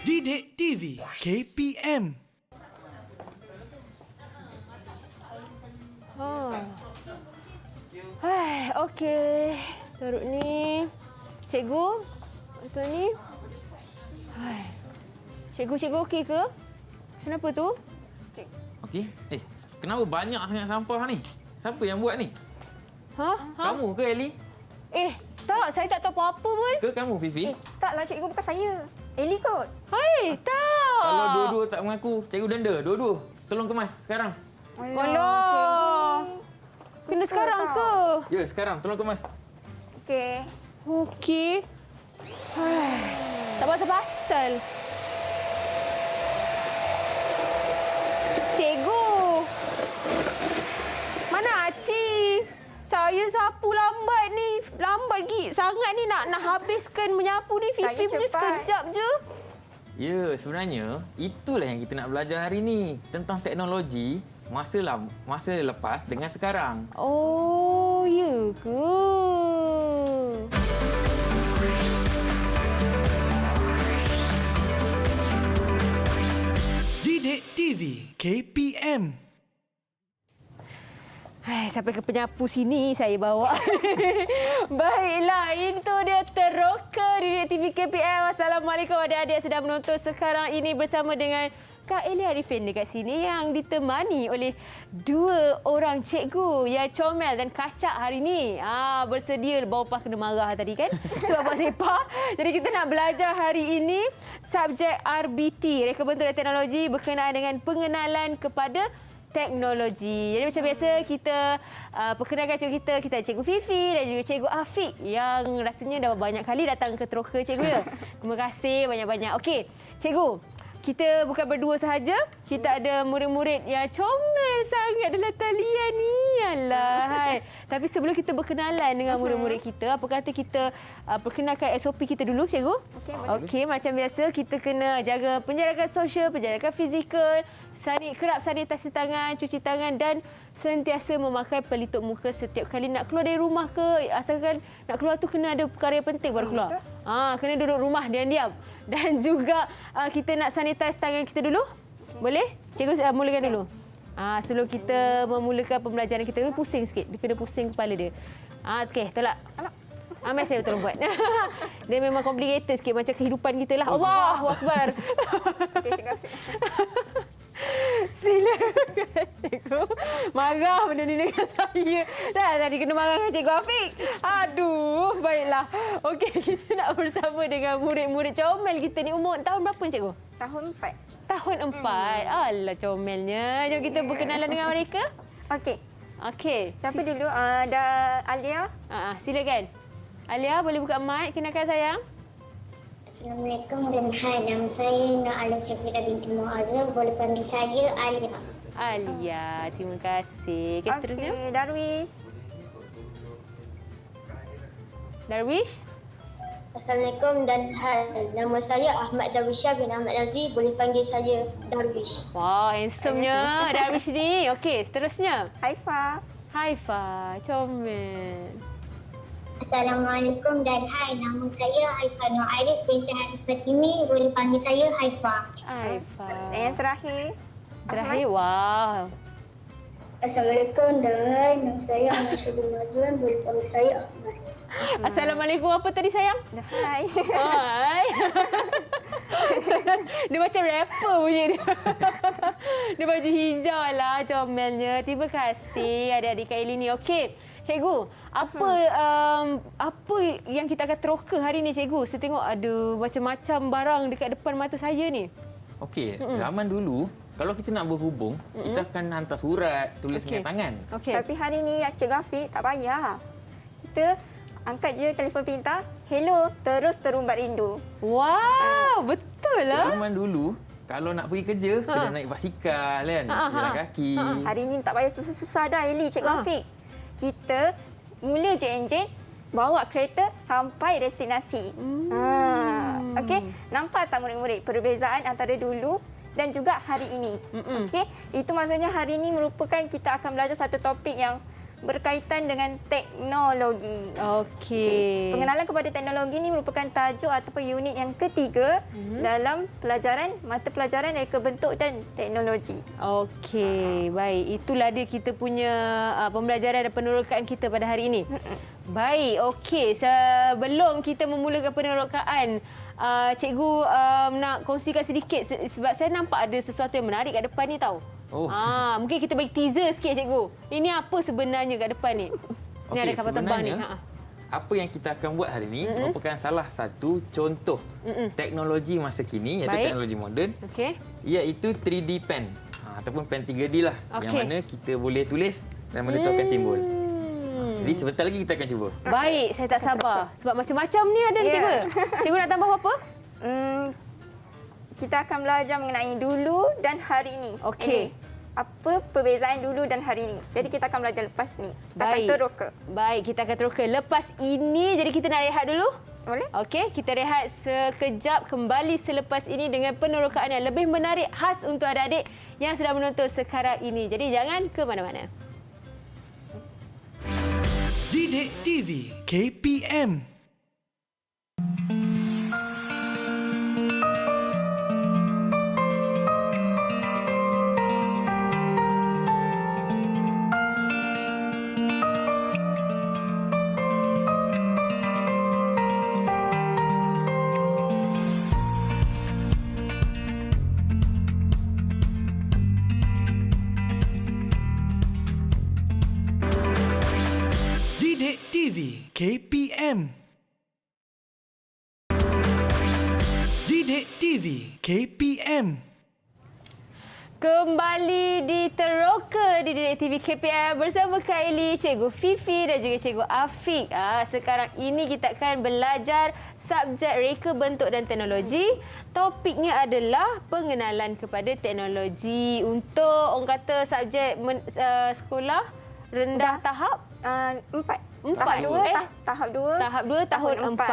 Didik TV KPM. Okey. Teruk ni. Cikgu, betul ni. Cikgu okey ke? Kenapa tu? Okey. Kenapa banyak sangat sampah ni? Siapa yang buat ni? Kamu ke, Ellie? Tak. Saya tak tahu apa-apa pun. Ke kamu, Fifi? Taklah cikgu, bukan saya. Ellie kot. Tak. Kalau dua-dua tak mengaku, cikgu denda. Dua-dua. Tolong kemas sekarang. Alah. Kena sekarang ke? Ya, sekarang. Tolong kemas. Okey. Okey. Tak pasal-pasal. Cikgu. Mana Acif? Saya sapu lambat ni. Lambat sangat ni nak habiskan menyapu ni. Saya Fifi punya cepat. sekejap je. Ya, sebenarnya itulah yang kita nak belajar hari ini. Tentang teknologi masa lepas dengan sekarang. Oh, ya ke? Didik TV KPM. Sampai ke penyapu sini saya bawa. Baiklah, itu dia teroka di TV KPM. Assalamualaikum adik-adik sedang menonton sekarang ini bersama dengan Kak Ellie Arifin dekat sini yang ditemani oleh dua orang cikgu yang comel dan kacak hari ini. Bersedia bawa pas kena marah tadi kan sebab buat sepak. Jadi kita nak belajar hari ini subjek RBT, Reka Bentuk dan Teknologi berkenaan dengan pengenalan kepada teknologi. Jadi macam biasa kita perkenalkan cikgu kita ada Cikgu Fifi dan juga Cikgu Afiq yang rasanya dah banyak kali datang ke teroka cikgu ya. Terima kasih banyak-banyak. Okey, cikgu, kita bukan berdua sahaja. Kita ada murid-murid yang comel sangat dalam talian ni. Alah. Tapi sebelum kita berkenalan dengan murid-murid kita, apa kata kita perkenalkan SOP kita dulu, cikgu? Okey, boleh. Okey, macam biasa kita kena jaga penjarakan sosial, penjarakan fizikal, kerap sanitasi tangan, cuci tangan dan sentiasa memakai pelitup muka setiap kali nak keluar dari rumah ke. Asalkan nak keluar tu kena ada perkara yang penting baru keluar. Kena duduk rumah diam-diam. Dan juga kita nak sanitize tangan kita dulu. Boleh? Cikgu mulakan dulu. Sebelum kita memulakan pembelajaran kita, pusing sikit. Dia kena pusing kepala dia. Okey, tolak. Amai saya tolong buat. Dia memang complicated sikit macam kehidupan kita lah. Allahu Akbar. Okey, cikgu Afiq. Silakan cikgu. Marah benda ni dengan saya. Dah tadi kena marah dengan Cikgu Afiq. Aduh, baiklah. Okey, kita nak bersama dengan murid-murid comel kita ni. Umur tahun berapa ni cikgu? Tahun 4. Tahun 4. Alah comelnya. Jom kita berkenalan dengan mereka. Okey. Okey. Siapa dulu? Ada Alia. Silakan. Alia, boleh buka mic? Kenalkan sayang. Assalamualaikum dan hai, nama saya Nak Alim Syafiqah binti Muazzam. Boleh panggil saya Alia. Alia, terima kasih. Okey, seterusnya. Okey, Darwish. Darwish. Assalamualaikum dan hai, nama saya Ahmad Darwishah bin Ahmad Aziz. Boleh panggil saya Darwish. Wah, handsome-nya Darwish ni. Okey, seterusnya. Haifa. Haifa, comel. Assalamualaikum dan hai, nama saya Haifa Nur Arif binti Arif Fatimi. Boleh panggil saya Haifa. Haifa. Dan yang terakhir. Terakhir, wah. Assalamualaikum dan hai, nama saya Ahmad Syabul Mazwan. Boleh panggil saya Ahmad. Assalamualaikum apa tadi sayang? Hai. Hai. Dia macam rapper bunyi dia. Dia baju hijau lah comelnya. Terima kasih adik-adik Kak Ellie ni. Okey, cikgu, apa yang kita akan teroka hari ni cikgu? Saya tengok ada macam-macam barang dekat depan mata saya ni. Okey, zaman dulu kalau kita nak berhubung, kita akan hantar surat, tulis dengan tangan. Okey. Tapi hari ni Cikgu Afiq tak payah. Kita angkat je telefon pintar. Hello, terus terumbat rindu. Wow, betul lah. Zaman dulu kalau nak pergi kerja, kena naik basikal kan, jalan kaki. Hari ni tak payah susah-susah dah Eli, Cikgu Afiq. Kita mula je enjin, bawa kereta sampai destinasi. Okey, nampak tak murid-murid perbezaan antara dulu dan juga hari ini. Okey, itu maksudnya hari ini merupakan kita akan belajar satu topik yang berkaitan dengan teknologi. Okey. Pengenalan kepada teknologi ini merupakan tajuk ataupun unit yang ketiga dalam pelajaran mata pelajaran reka bentuk dan teknologi. Okey, baik. Itulah dia kita punya pembelajaran dan penerokaan kita pada hari ini. Baik, okey. Sebelum kita memulakan penerokaan, cikgu nak kongsikan sedikit sebab saya nampak ada sesuatu yang menarik kat depan ni tahu. Oh. Mungkin kita bagi teaser sikit cikgu. Ini apa sebenarnya kat depan ni? Ni ada kapal terbang ni. Apa yang kita akan buat hari ini merupakan salah satu contoh teknologi masa kini, iaitu Baik. teknologi moden, Okey. iaitu 3D pen ataupun pen 3D lah, yang Okey. mana kita boleh tulis dan benda tu akan timbul. Jadi sebentar lagi kita akan cuba. Baik, saya tak sabar. Sebab macam-macam ni ada ni cikgu. Cikgu nak tambah apa? Kita akan belajar mengenai dulu dan hari ini. Okey. Apa perbezaan dulu dan hari ini. Jadi kita akan belajar lepas ni. Kita akan Baik. teroka. Baik, kita akan teroka lepas ini. Jadi kita nak rehat dulu. Boleh? Okey, kita rehat sekejap, kembali selepas ini dengan penerokaan yang lebih menarik khas untuk adik-adik yang sedang menonton sekarang ini. Jadi jangan ke mana-mana. Didik TV KPM. Didik TV KPM. Didik TV KPM. Kembali di Teroka di Didik TV KPM bersama Kak Eli, Cikgu Fifi dan juga Cikgu Afiq. Sekarang ini kita akan belajar subjek reka bentuk dan teknologi. Topiknya adalah pengenalan kepada teknologi untuk orang kata subjek sekolah rendah tahap. Empat. Empat. Tahap dua. Tahap 2 tahun 4.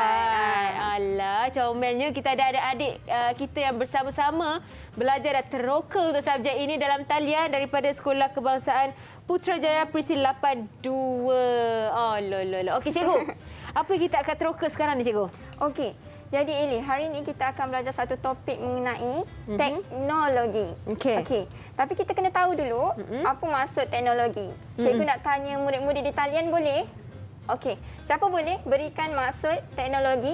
Alah, comelnya kita ada adik-adik kita yang bersama-sama belajar dan teroka untuk subjek ini dalam talian daripada Sekolah Kebangsaan Putrajaya Prisil 82. Oh, lolo. Okey, cikgu. Apa yang kita akan teroka sekarang ni, cikgu? Okey. Jadi Eli, hari ini kita akan belajar satu topik mengenai teknologi. Okey. Tapi kita kena tahu dulu apa maksud teknologi. Cikgu nak tanya murid-murid di talian boleh? Okey. Siapa boleh berikan maksud teknologi?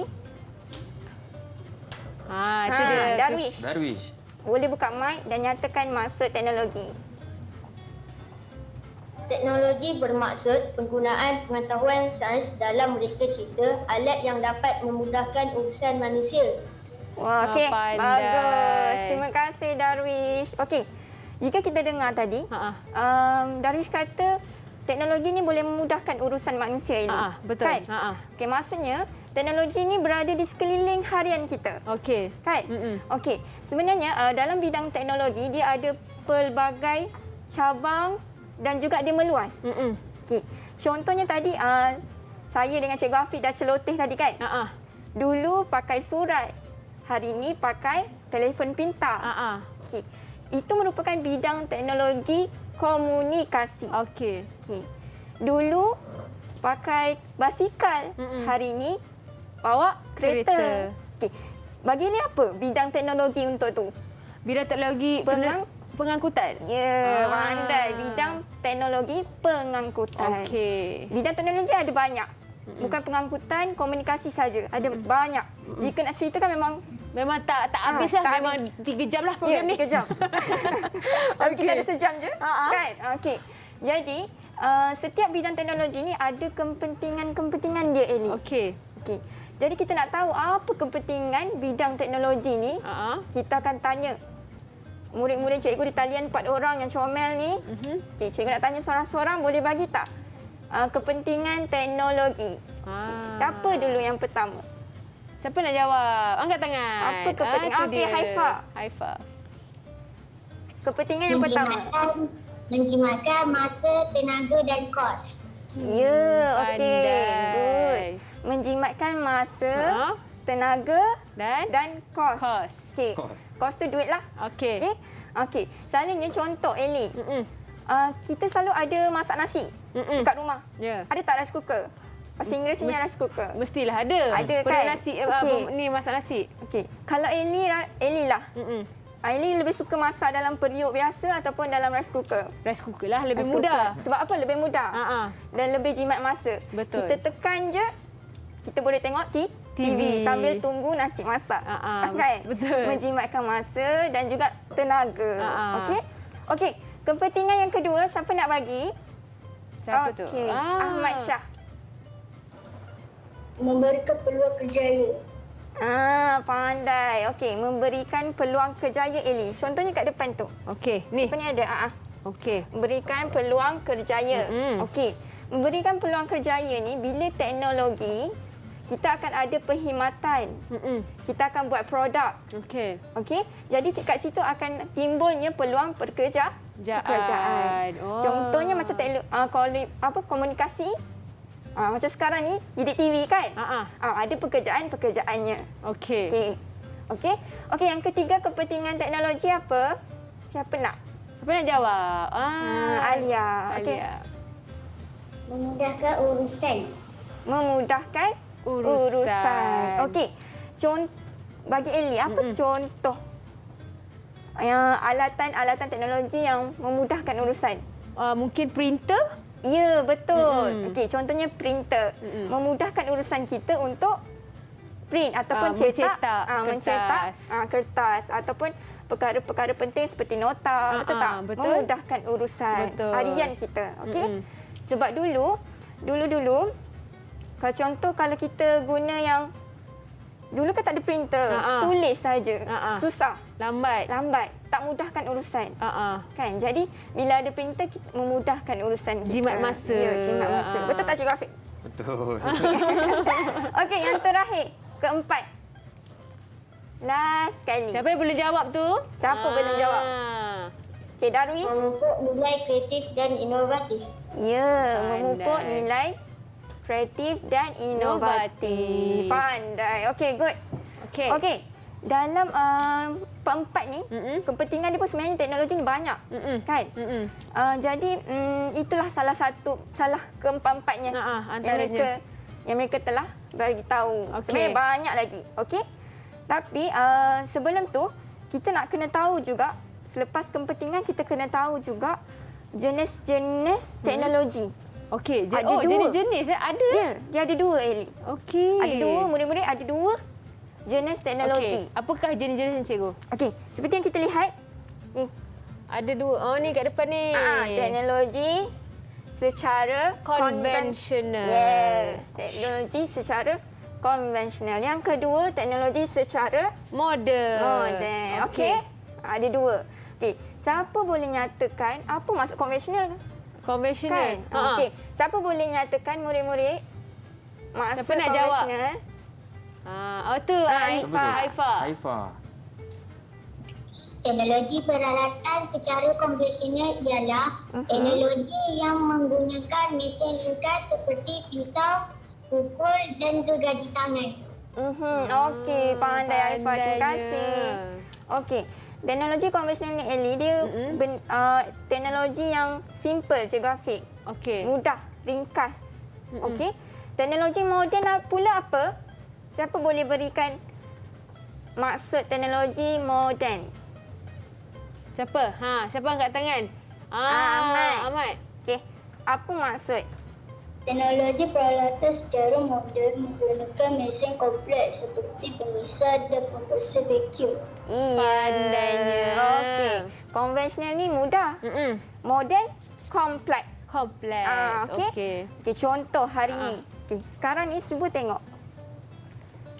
Itu dia. Darwish. Darwish. Boleh buka mic dan nyatakan maksud teknologi. Teknologi bermaksud penggunaan pengetahuan sains dalam mereka cipta alat yang dapat memudahkan urusan manusia. Wah, okey. Pandai. Bagus. Terima kasih Darwish. Okey. Jika kita dengar tadi, Darwish kata teknologi ni boleh memudahkan urusan manusia ini. Betul. Kan? Okey, maksudnya teknologi ini berada di sekeliling harian kita. Okey. Kan? Okey. Sebenarnya dalam bidang teknologi dia ada pelbagai cabang dan juga dia meluas. Okey. Contohnya tadi saya dengan Cikgu Afiq dah celoteh tadi kan? Dulu pakai surat. Hari ini pakai telefon pintar. Okey. Itu merupakan bidang teknologi komunikasi. Okey. Okey. Dulu pakai basikal. Hari ini bawa kereta. Okey. Bagi ni apa bidang teknologi untuk tu? Bidang teknologi pengangkutan. Ya, pandai. Bidang teknologi pengangkutan. Okey. Bidang teknologi ada banyak. Bukan pengangkutan, komunikasi saja. Ada banyak. Jika nak ceritakan Memang tak habis lah. tak Memang 3 jam lah program ni. 3 jam. Tapi kita ada sejam je. Kan? Okey. Jadi, setiap bidang teknologi ni ada kepentingan-kepentingan dia, Eli. Okey. Okey. Jadi kita nak tahu apa kepentingan bidang teknologi ni. Kita akan tanya murid-murid cikgu di talian 4 orang yang comel ni. Okey, cikgu nak tanya seorang-seorang, boleh bagi tak kepentingan teknologi? Siapa dulu yang pertama? Siapa nak jawab? Angkat tangan. Apa kepentingan? Okey, Haifa. Haifa. Kepentingan yang pertama. Menjimatkan masa, tenaga dan kos. Ya, okey. Pandai. Good. Menjimatkan masa, tenaga dan kos. Kos. Okey. Kos. Kos tu duit lah. Okey. Okey. Okey. Selalunya contoh, Eli. kita selalu ada masak nasi kat rumah. Ya. Ada tak rice cooker? Bahasa Inggerisnya rice cooker. Mestilah ada. Ada Pernah kan? nasi Okey. ni masak nasi. Okey. Kalau Eli lah. Eli lebih suka masak dalam periuk biasa ataupun dalam rice cooker? Rice cooker lah lebih Rice mudah. cooker. Sebab apa? Lebih mudah. Dan lebih jimat masa. Betul. Kita tekan je, kita boleh tengok TV sambil tunggu nasi masak. Kan? betul. Menjimatkan masa dan juga tenaga. Okey? Okey, kepentingan yang kedua, siapa nak bagi? Siapa tu? Okey, Ahmad Shah. Memberikan peluang kerjaya. Pandai. Okey, memberikan peluang kerjaya Eli. Contohnya kat depan tu. Okey, ni. Apa ni ada? Okey. Memberikan peluang kerjaya. Okey. Memberikan peluang kerjaya ni bila teknologi, kita akan ada perkhidmatan. Kita akan buat produk. Okey. Okey. Jadi kat situ akan timbulnya peluang pekerjaan. Oh. Contohnya macam komunikasi. Macam sekarang ni didik TV kan? Ada pekerjaannya. Okey. Okey. Okey, yang ketiga kepentingan teknologi apa? Siapa nak? Siapa nak jawab? Alia. Okey. Alia. Memudahkan urusan. Memudahkan urusan. Okey. Bagi Eli, apa contoh alatan-alatan teknologi yang memudahkan urusan? Mungkin printer? Ya, betul. Okey, contohnya printer. Memudahkan urusan kita untuk print ataupun mencetak kertas ataupun perkara-perkara penting seperti nota, betul tak? Betul. Memudahkan urusan harian kita. Okey. Sebab dulu kalau kita guna yang dulu kan tak ada printer, tulis saja. Susah, lambat, tak mudahkan urusan. Kan? Jadi bila ada printer kita memudahkan urusan kita. Jimat masa. Ya, jimat masa. Betul tak Cikgu Afiq? Betul. Okey, yang terakhir, keempat. Last sekali. Siapa yang boleh jawab tu? Siapa belum jawab? Okey, Darwi. Memupuk nilai kreatif dan inovatif. Ya, Pandai. memupuk nilai kreatif dan inovatif. Pandai. Okey, good. Okey. Okey. Dalam keempat ni, kepentingan dia pun sebenarnya teknologi ni banyak. Kan? Jadi, itulah salah keempat-empatnya antaranya. yang mereka telah bagi tahu. Sebenarnya banyak lagi. Okey? Tapi sebelum tu, kita nak kena tahu juga, selepas kepentingan kita kena tahu juga jenis-jenis teknologi. Okey, Ada dua. jenis-jenis ada? Ya, dia ada dua, Eli. Okey. Ada dua, murid-murid ada dua jenis teknologi. Okey. Apakah jenis-jenisnya, cikgu? Okey, seperti yang kita lihat ni. Ada dua. Oh, ni kat depan ni. Teknologi secara Konvensional. Yes, teknologi secara konvensional. Yang kedua, teknologi secara moden. Okey. Ada dua. Okey, siapa boleh nyatakan apa maksud konvensional? Konvensional. Kan? Okey, siapa boleh nyatakan murid-murid maksud Siapa nak jawab? konvensional? Tu Haifa. Haifa. Teknologi peralatan secara konvensional ialah teknologi yang menggunakan mesin lingkar seperti pisau, pukul dan gergaji tangan. Okey, pandai Haifa. Terima kasih. Okey. Teknologi konvensional ni Eli, dia teknologi yang simple, Cikgu Afiq. Okey. Mudah, ringkas. Okey. Teknologi moden pula apa? Siapa boleh berikan maksud teknologi moden? Siapa? Siapa angkat tangan? Ahmad. Okey. Apa maksud? Teknologi peralatan secara moden menggunakan mesin kompleks seperti pemisah dan pembersih vacuum. Pandainya. Okey. Konvensional ni mudah. Moden kompleks. Kompleks. Okey. Okey, contoh hari ni. Okey, sekarang ni cuba tengok.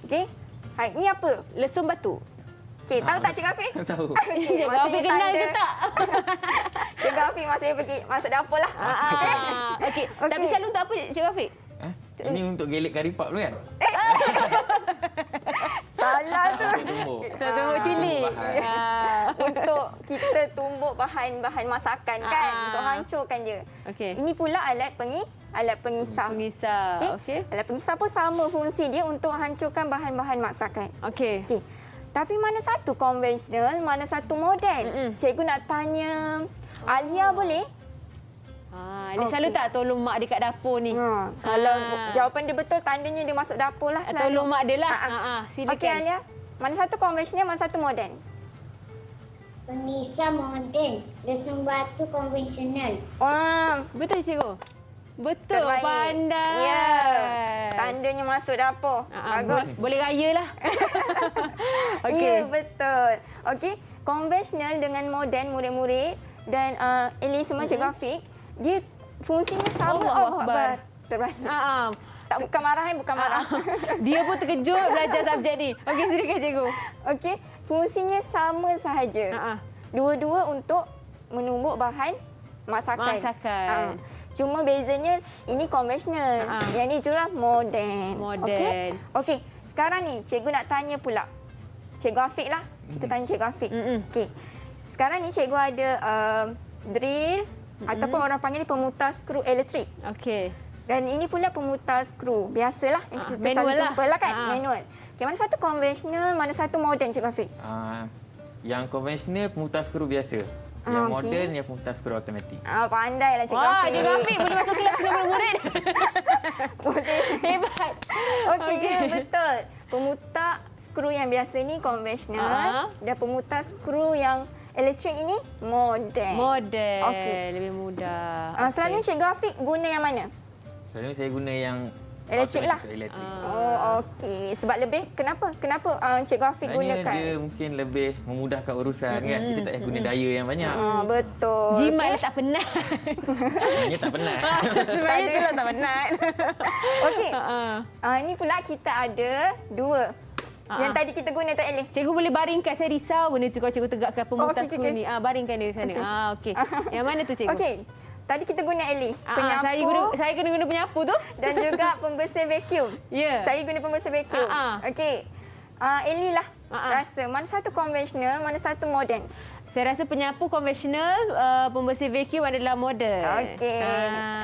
Okey. Hari ni apa? Lesung batu. Okey, tahu tak Cikgu Afiq? Tahu. Okey, Cikgu Afiq kenal ke tak? Cikgu Afiq masih pergi masuk dapur lah. Okey. Tapi selalu untuk apa, Cikgu Afiq? Ini untuk gelek kari pap tu kan? Salah tu. Tumbuk cili. Untuk kita tumbuk bahan-bahan masakan kan, untuk hancurkan dia. Okey. Ini pula alat pengisap. Pengisap. Okey. Alat pengisap pun sama fungsi dia untuk hancurkan bahan-bahan masakan. Okey. Okey. Tapi mana satu konvensional, mana satu moden? Cikgu nak tanya Alia boleh? Dia selalu tak tolong mak dekat dapur ni. Kalau jawapan dia betul, tandanya dia masuk dapur lah selalu. Tolong mak dia lah. Silakan. Okey Alia, mana satu konvensional, mana satu moden? Pengisap moden, lesung batu konvensional. Wah, Betul cikgu? Betul, terbaik. pandai. Ya, tandanya masuk dapur. Bagus. Boleh raya lah. Ya, betul. Okey, konvensional dengan moden, murid-murid dan Eli semua Cikgu Afiq, dia fungsinya sama. Allahu Akbar. Terbaik. Ah, Tak, bukan marah, bukan marah. Dia pun terkejut belajar subjek ni. Okey, silakan cikgu. Okey, fungsinya sama sahaja. Dua-dua untuk menumbuk bahan masakan. Masakan. Cuma bezanya ini konvensional. Yang ni jugalah moden. Moden. Okey, sekarang ni cikgu nak tanya pula. Cikgu Afiq lah. Kita tanya Cikgu Afiq. Okey. Sekarang ni cikgu ada drill ataupun orang panggil ni pemutar skru elektrik. Okey. Dan ini pula pemutar skru. Biasalah yang kita manual selalu lah. jumpa lah kan. Manual. Okay, mana satu konvensional, mana satu moden Cikgu Afiq? Yang konvensional pemutar skru biasa. Yang moden yang pemutar skru automatik. Pandailah Cikgu Wah, Afiq. Cikgu Afiq boleh masuk kelas dengan murid-murid. Boleh. Hebat. Okey, ya, betul. Pemutar skru yang biasa ni konvensional dan pemutar skru yang elektrik ini moden. Moden. Okey. Lebih mudah. Selalu Cikgu Afiq guna yang mana? Selalunya saya guna yang Elektrik lah. Elektrik. Oh, okey. Sebab lebih kenapa? Kenapa Cikgu Afiq Sebenarnya gunakan? dia mungkin lebih memudahkan urusan kan. Kita tak payah guna daya yang banyak. Betul. Jimat okay. Tak penat. Sebenarnya tak penat. Sebenarnya itulah tak penat. Okey. Ini pula kita ada dua. Yang tadi kita guna tu Elih. Cikgu boleh baringkan, saya risau benda tu kalau cikgu tegakkan pemutar skru ni. Baringkan dia di sana. Okey. Yang mana tu cikgu? Okey. Tadi kita guna Elih. Penyapu. Saya kena guna penyapu tu. Dan juga pembersih vacuum. Ya. Saya guna pembersih vacuum. Okey. Elih lah. Rasa mana satu konvensional, mana satu moden? Saya rasa penyapu konvensional, pembersih vacuum adalah moden. Okey.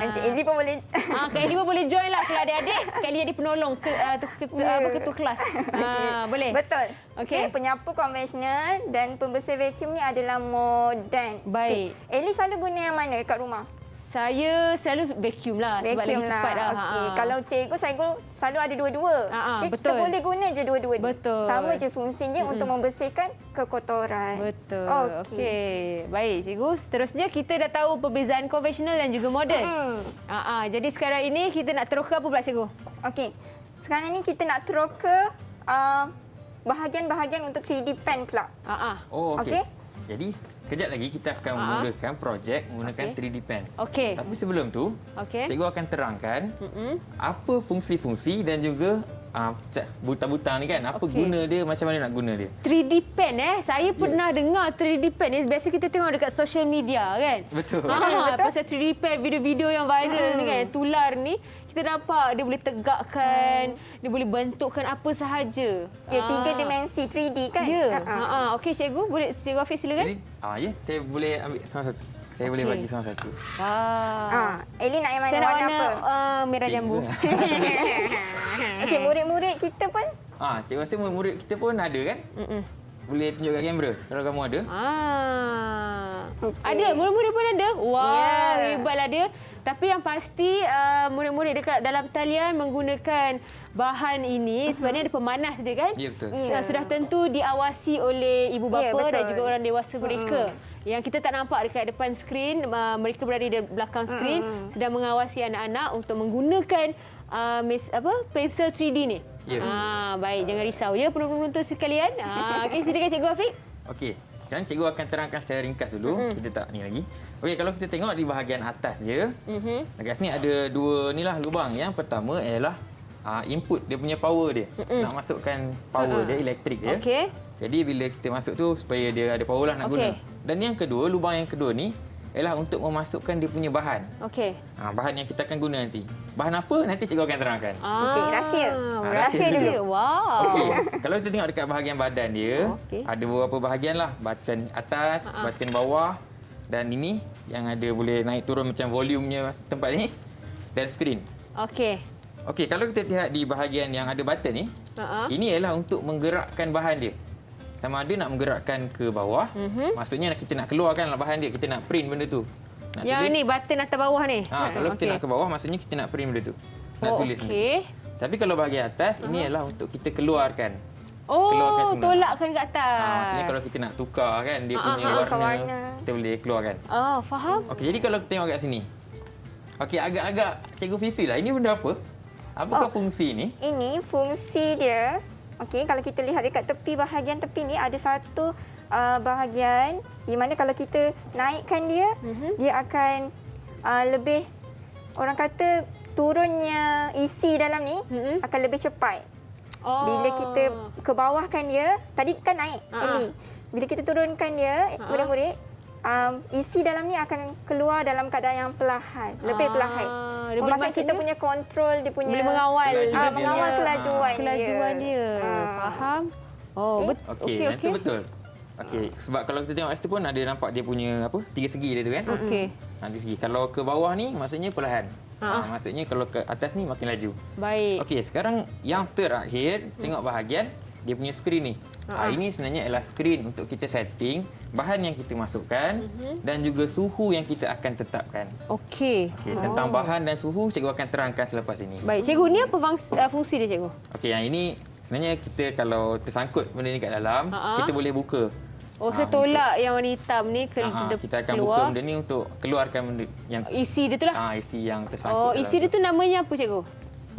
Encik Elih pun boleh. Kak Elih pun boleh join lah kalau adik-adik. Kak Elih jadi penolong ketua kelas. Boleh. Betul. Okey. Penyapu konvensional dan pembersih vacuum ni adalah moden. Baik. Elih selalu guna yang mana kat rumah? Saya selalu vacuum lah sebab Vacuum lagi cepat lah. Okey. Kalau cikgu, saya selalu ada dua-dua. Okay, betul. Kita boleh guna je dua-dua ni. Betul. Sama je fungsinya untuk membersihkan kekotoran. Betul. Okey. Okey. Baik, cikgu. Seterusnya kita dah tahu perbezaan konvensional dan juga moden. Jadi sekarang ini kita nak teroka apa pula cikgu? Okey. Sekarang ni kita nak teroka bahagian-bahagian untuk 3D pen pula. Oh, okey. Okey. Jadi, kejap lagi kita akan memulakan projek menggunakan 3D pen. Okey. Tapi sebelum tu, cikgu akan terangkan apa fungsi-fungsi dan juga butang-butang ni kan, apa guna dia, macam mana nak guna dia. 3D pen saya pernah dengar 3D pen ni. Biasa kita tengok dekat social media kan. Betul. Pasal 3D pen, video-video yang viral ni kan, tular ni. Kita nampak dia boleh tegakkan, dia boleh bentukkan apa sahaja. Ya, 3 dimensi 3D kan? Ya. Okey cikgu, boleh cikgu Hafiz silakan. Jadi, ya, saya boleh ambil sama satu. Saya boleh bagi sama satu. Eli nak yang mana? Saya nak warna warna apa? merah jambu. Okey, murid-murid kita pun Cikgu rasa murid kita pun ada kan? Boleh tunjuk kat kamera kalau kamu ada. Okay. Ada, murid-murid pun ada. Wah, Yeah. hebatlah dia. Tapi yang pasti murid-murid dekat dalam talian menggunakan bahan ini sebabnya ada pemanas dia kan? Ya, betul. Sudah tentu diawasi oleh ibu bapa betul. dan juga orang dewasa mereka. Yang kita tak nampak dekat depan skrin, mereka berada di belakang skrin sedang mengawasi anak-anak untuk menggunakan pensel 3D ni. Ya. Baik, jangan risau ya penonton-penonton sekalian. Okey, silakan Cikgu Afiq. Okey. Sekarang cikgu akan terangkan secara ringkas dulu. Kita tak ni lagi. Okey, kalau kita tengok di bahagian atas je, dekat sini ada dua ni lah lubang. Yang pertama ialah input dia punya power dia. Nak masukkan power dia, elektrik dia. Okey. Jadi bila kita masuk tu supaya dia ada power lah nak guna. Dan yang kedua, lubang yang kedua ni ialah untuk memasukkan dia punya bahan. Okey. Bahan yang kita akan guna nanti. Bahan apa nanti cikgu akan terangkan. Okey, rahsia. Rahsia dulu. Wow. Okey, kalau kita tengok dekat bahagian badan dia, ada beberapa bahagian lah. Button atas, button bawah dan ini yang ada boleh naik turun macam volumenya tempat ni dan skrin. Okey. Okey, kalau kita lihat di bahagian yang ada button ni, ini ialah untuk menggerakkan bahan dia. Sama ada nak menggerakkan ke bawah, maksudnya kita nak keluarkan bahan dia, kita nak print benda tu. Nak Yang tulis. ni button atas bawah ni. Kalau kita nak ke bawah, maksudnya kita nak print benda tu. Nak tulis benda tu. Okey. Tapi kalau bahagian atas, ini adalah untuk kita keluarkan. Keluarkan Oh, semula. tolakkan kat atas. Maksudnya kalau kita nak tukar kan, dia punya tukar warna, warna. kita boleh keluarkan. Oh, faham? Okey, jadi kalau kita tengok kat sini. Okey, agak-agak Cikgu Fifi lah. Ini benda apa? Apakah fungsi ni? Ini fungsi dia. Okey, kalau kita lihat dekat tepi, bahagian tepi ni ada satu bahagian di mana kalau kita naikkan dia, dia akan lebih, orang kata turunnya isi dalam ni akan lebih cepat. Oh. Bila kita ke bawahkan dia, tadi kan naik Eli. Bila kita turunkan dia, murid-murid, isi dalam ni akan keluar dalam keadaan yang perlahan, lebih perlahan. Dia Maksudnya kita maksudnya punya kontrol, dia punya boleh mengawal mengawal kelajuan, kelajuan dia. Faham? Oh, Okey, yang tu betul. Okey, sebab kalau kita tengok kat situ pun ada nampak dia punya apa? Tiga segi dia tu kan? Okey. Tiga segi. Kalau ke bawah ni maksudnya perlahan. Maksudnya kalau ke atas ni makin laju. Baik. Okey, sekarang yang terakhir tengok bahagian dia punya skrin ni. Ini sebenarnya ialah skrin untuk kita setting bahan yang kita masukkan dan juga suhu yang kita akan tetapkan. Okey. Okey, tentang bahan dan suhu cikgu akan terangkan selepas ini. Baik, cikgu ni apa fungsi dia, cikgu? Okey, yang ini sebenarnya kita kalau tersangkut benda ni kat dalam, kita boleh buka. Oh, saya tolak yang warna hitam ni ke Kita akan keluar. buka benda ni untuk keluarkan benda yang Isi dia tu lah. isi yang tersangkut. Oh, dalam isi dia tu namanya apa, cikgu?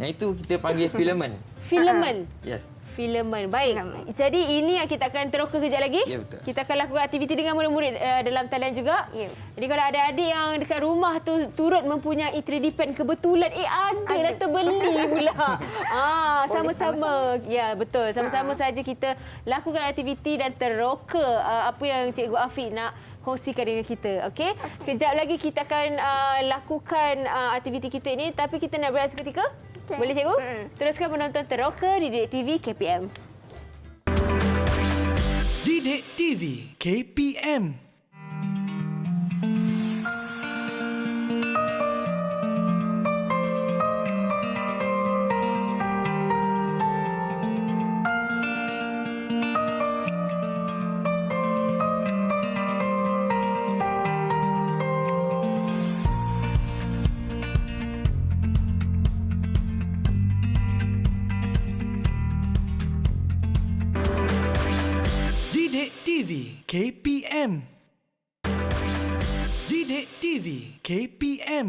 Yang itu kita panggil filament. Filament. Yes. Filament. Baik. Jadi ini yang kita akan teroka kejap lagi. Ya, betul. Kita akan lakukan aktiviti dengan murid-murid dalam talian juga. Ya. Jadi kalau ada adik yang dekat rumah tu turut mempunyai 3D pen kebetulan ada dah terbeli pula. Sama-sama. Ya, betul. Sama-sama saja kita lakukan aktiviti dan teroka apa yang Cikgu Afiq nak kongsikan dengan kita. Okey? Kejap lagi kita akan lakukan aktiviti kita ini, tapi kita nak berehat seketika. Okey. Boleh, cikgu? Teruskan menonton Teroka di Didik TV KPM. Didik TV KPM. Didik TV KPM. Didik TV KPM.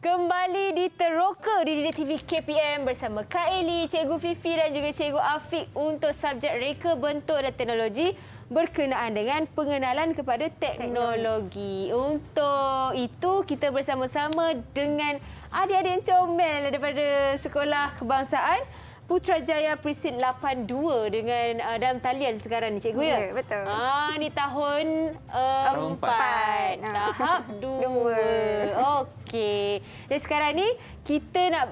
Kembali di Teroka di Didik TV KPM bersama Kak Eli, Cikgu Fifi dan juga Cikgu Afiq untuk subjek reka bentuk dan teknologi berkenaan dengan pengenalan kepada teknologi. Untuk itu kita bersama-sama dengan adik-adik yang comel daripada Sekolah Kebangsaan Putrajaya Presin 82 dengan dalam talian sekarang ni, cikgu ya? Ya, betul. Ni tahun empat. 4. Tahap 2. Okey. Dan sekarang ni kita nak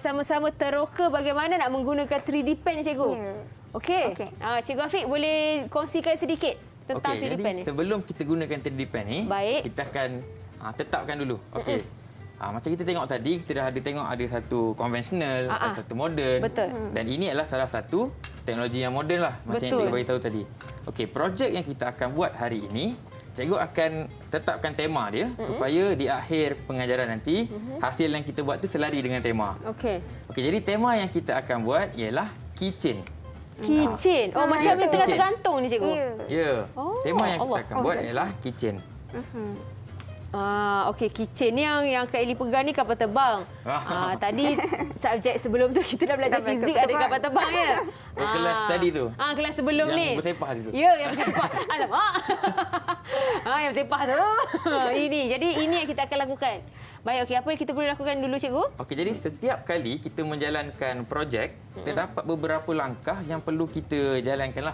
sama-sama teroka bagaimana nak menggunakan 3D pen ni, cikgu. Ya. Okey. Okey. Cikgu Afiq boleh kongsikan sedikit tentang 3D pen jadi ni? sebelum kita gunakan 3D pen ni, Baik. kita akan tetapkan dulu. Okey. Macam kita tengok tadi, kita dah ada tengok ada satu konvensional, ada satu moden. Betul. Dan ini adalah salah satu teknologi yang moden lah. Macam yang Betul. cikgu beritahu tadi. Okey, projek yang kita akan buat hari ini, cikgu akan tetapkan tema dia supaya di akhir pengajaran nanti, hasil yang kita buat tu selari dengan tema. Okey. Okey, jadi tema yang kita akan buat ialah keychain. Keychain. Oh, macam yang tengah Keychain. tergantung ni, cikgu. Ya. Ya. Oh, Tema yang kita Allah. akan buat ialah keychain. Okey, keychain ni yang Kak Eli pegang ni kapal terbang. Tadi subjek sebelum tu kita dah belajar Dah belajar fizik kapal ada kapal terbang ya. Kelas tadi tu. Kelas sebelum Yang ni. bersepah tu. Ya, yang bersepah. Alamak. Yang bersepah tu. Jadi ini yang kita akan lakukan. Baik, okey, apa yang kita boleh lakukan dulu, cikgu? Okey, jadi setiap kali kita menjalankan projek, terdapat beberapa langkah yang perlu kita jalankanlah.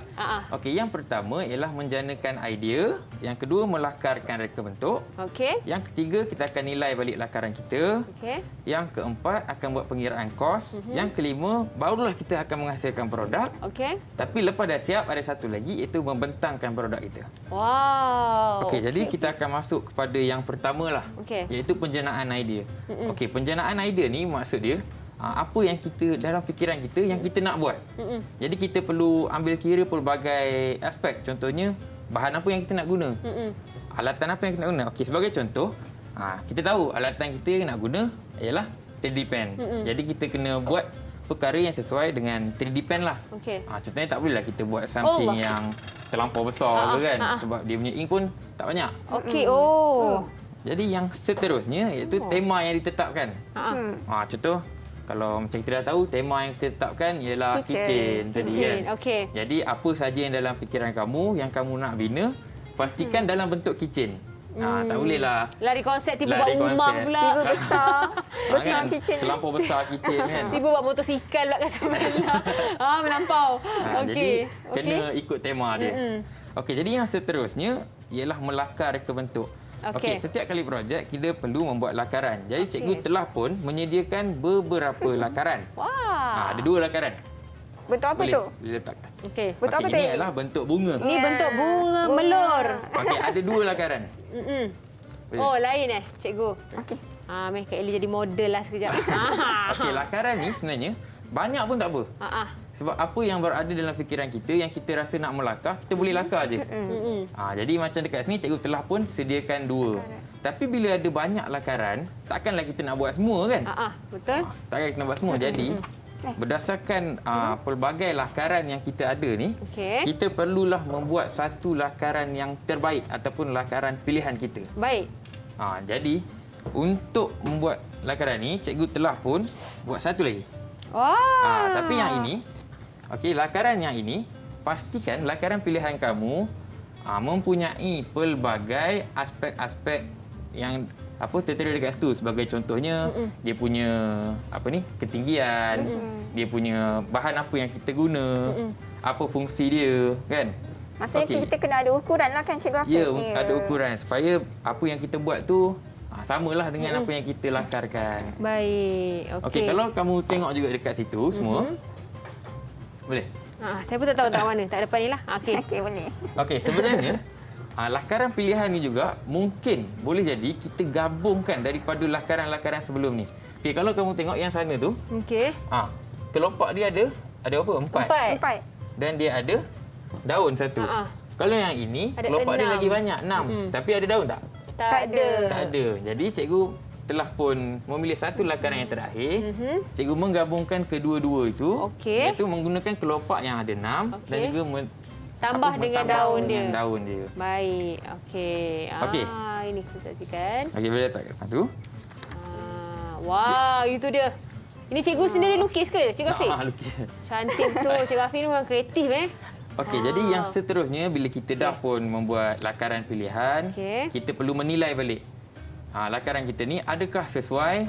Okey, yang pertama ialah menjanakan idea, yang kedua melakarkan reka bentuk, Okey. yang ketiga kita akan nilai balik lakaran kita, Okey. yang keempat akan buat pengiraan kos, yang kelima barulah kita akan menghasilkan produk. Okey. Tapi lepas dah siap ada satu lagi iaitu membentangkan produk kita. Wow. Okey, jadi kita akan masuk kepada yang pertamalah. Okey. Iaitu penjanaan idea. Okey, penjanaan idea ni maksud dia apa yang kita dalam fikiran kita yang kita nak buat. Jadi kita perlu ambil kira pelbagai aspek. Contohnya bahan apa yang kita nak guna. alatan apa yang kita guna? Okey, sebagai contoh, kita tahu alatan kita yang nak guna ialah 3D pen. Jadi kita kena buat perkara yang sesuai dengan 3D pen lah. Okey. Contohnya tak bolehlah kita buat something yang terlampau besar ke kan, sebab dia punya ink pun tak banyak. Okey. Jadi yang seterusnya iaitu tema yang ditetapkan. Contoh, kalau macam kita dah tahu, tema yang kita tetapkan ialah kitchen tadi kan. Okey. Jadi apa saja yang dalam fikiran kamu, yang kamu nak bina, pastikan dalam bentuk kitchen. Tak bolehlah Lari konsep tiba lari buat rumah konsep. pula. Tiba besar. Besar kan, kitchen. terlampau besar kitchen kan. Tiba buat motosikal pula kat sebelah. Melampau. Jadi Okey. kena ikut tema dia. Okey, jadi yang seterusnya ialah melakar ke bentuk. Okey. Setiap kali projek kita perlu membuat lakaran. Jadi cikgu telah pun menyediakan beberapa lakaran. Wah. Ada 2 lakaran. Bentuk apa Boleh tu? diletakkan. Okey. Bentuk apa Okey, tu? ini adalah bentuk bunga. Ni bentuk bunga melur. Okey, ada 2 lakaran. Boleh. Oh, lain cikgu. Okey. Meh Kak Ellie jadi model lah sekejap. Okey, lakaran ni sebenarnya banyak pun tak apa. Sebab apa yang berada dalam fikiran kita, yang kita rasa nak melakar, kita boleh lakar je. Jadi macam dekat sini, cikgu telah pun sediakan 2. Tapi bila ada banyak lakaran, takkanlah kita nak buat semua kan? Betul. Takkan kita nak buat semua. Jadi, berdasarkan pelbagai lakaran yang kita ada ni, Okey. kita perlulah membuat satu lakaran yang terbaik ataupun lakaran pilihan kita. Baik. Jadi, untuk membuat lakaran ni, cikgu telah pun buat satu lagi. Wah. Tapi yang ini, okey, lakaran yang ini, pastikan lakaran pilihan kamu mempunyai pelbagai aspek-aspek yang tertera dekat situ. Sebagai contohnya, dia punya ketinggian, dia punya bahan apa yang kita guna, apa fungsi dia, kan? Maksudnya kita kena ada ukuran lah kan Cikgu Afiq? Ya, ada ukuran supaya apa yang kita buat tu samalah dengan apa yang kita lakarkan. Baik. Okey, kalau kamu tengok juga dekat situ semua. Boleh? Saya pun tak tahu tak mana. Tak depan ni lah. Okey. Okey, boleh. Okey, sebenarnya lakaran pilihan ni juga mungkin boleh jadi kita gabungkan daripada lakaran-lakaran sebelum ni. Okey, kalau kamu tengok yang sana tu, Okey. kelopak dia ada apa? 4. 4. Dan dia ada daun satu. Kalau yang ini, Ada kelopak dia 6. lagi banyak, 6. Tapi ada daun tak? Tak ada. Tak ada. Jadi cikgu telah pun memilih satu lakaran yang terakhir. Cikgu menggabungkan kedua-dua itu, Okey. iaitu menggunakan kelopak yang ada 6 dan Okey. juga Tambah dengan daun dia. dengan daun dia. Baik. Okey. Okey. Ini kita saksikan. Okey, boleh letak kat tu. Wah, itu dia. Ini cikgu sendiri lukis ke, Cikgu Afiq? Lukis. Cantik betul. Cikgu Afiq ni memang kreatif Okey, jadi yang seterusnya bila kita dah pun membuat lakaran pilihan, kita perlu menilai balik. Lakaran kita ni adakah sesuai